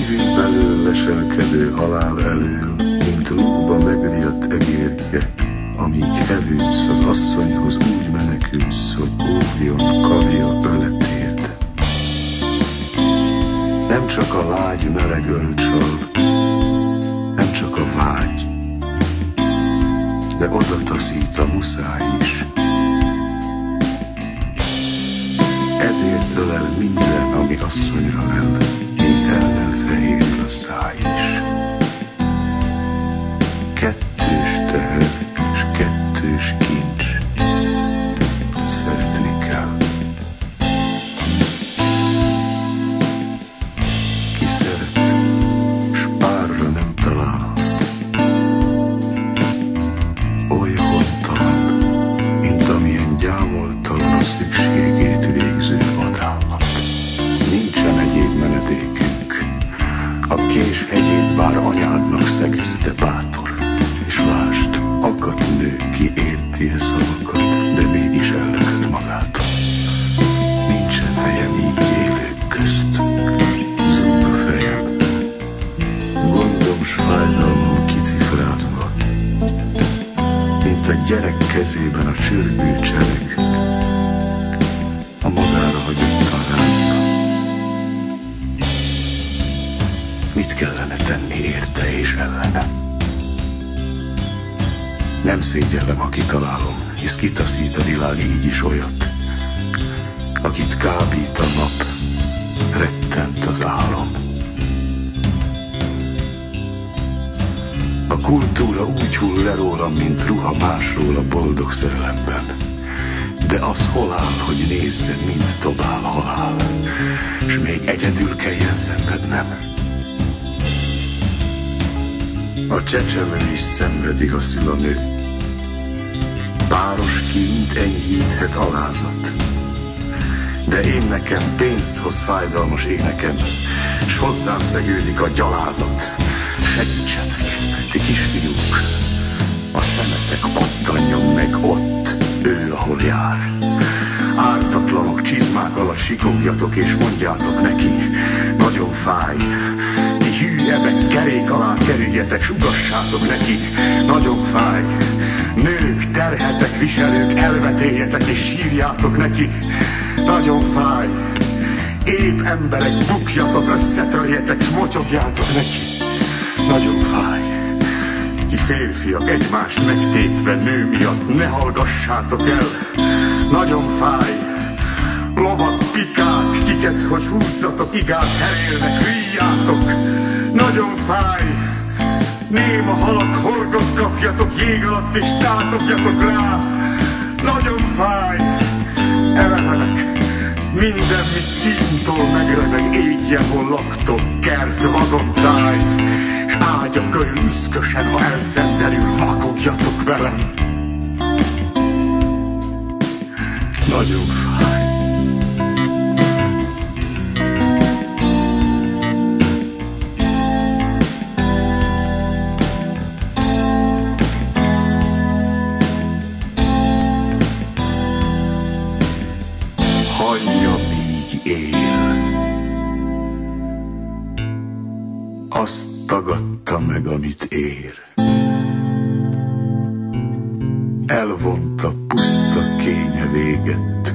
Szívünk belől leselkedő halál elől, mint lóba megriadt egérke, amíg evősz, az asszonyhoz úgy menekülsz, hogy óvjon karja öletérte. Nem csak a lágy meleg ölcsal, nem csak a vágy, de oda taszít a muszáj is. Ezért ölel minden, ami asszonyra lel, míg el nem fehérül a száj is. Kettős teher és kettős kincs, szeretni kell. Ki szeret, s párra nem találhat, oly hontalan, mint amilyen gyámoltalan a szükségét végző vadállat. Nincsen egyéb menedékünk, a Kés hegyét bár anyádnak szegezte bátor, és lásd, akadt nő, ki érti a szavakat, de mégis ellökött magától. Nincsen helyem így élők közt, zúg a fejem, gondom s fájdalmam kicifrázva, mint a gyerek kezében a csörgő csereg, a magára hagyottan rázva. Mit kellene tenni érte és ellene? Nem szégyellem, ha kitalálom, hisz kitaszít a világ így is olyat, akit kábít a nap, rettent az álom. A kultúra úgy hull le rólam, mint ruha másról a boldog szerelemben, de az hol áll, hogy nézze, mint dobál halál, s még egyedül kelljen szenvednem. A csecsemő is szenvedi, ha szül a nő. Páros kint enyhíthet alázat, de én nekem pénzt hoz fájdalmas énekem, s hozzám szegődik a gyalázat. Segítsetek, ti kisfiúk, a szemetek pattanjon meg ott, ő, ahol jár. Ártatlanok, csizmák alatt sikogjatok, és mondjátok neki, nagyon fáj. Ti hű ebek, kerék alá kerüljetek, s ugassátok neki, nagyon fáj. Nők, terhetek, viselők, elvetéljetek, és sírjátok neki, nagyon fáj. Épp emberek, bukjatok, összetörjetek, s motyogjátok neki, nagyon fáj. Ti férfiak, egymást megtépve nő miatt, ne hallgassátok el, nagyon fáj. Lovak, pikák, kiket, hogy húzzatok, igát herélnek, hüllyátok, nagyon fáj. Néma halak, horgot kapjatok jég alatt, és tátogjatok rá, nagyon fáj. Elevenek, minden, mit kíntól megremeg, égjen, hol laktok, kert, vadontáj, s ágya körül üszkösen, ha elszenderül, vakogjatok velem, nagyon fáj. Hagyjam így él. Azt tagadta meg, amit ér. Elvonta, puszta kénye véget.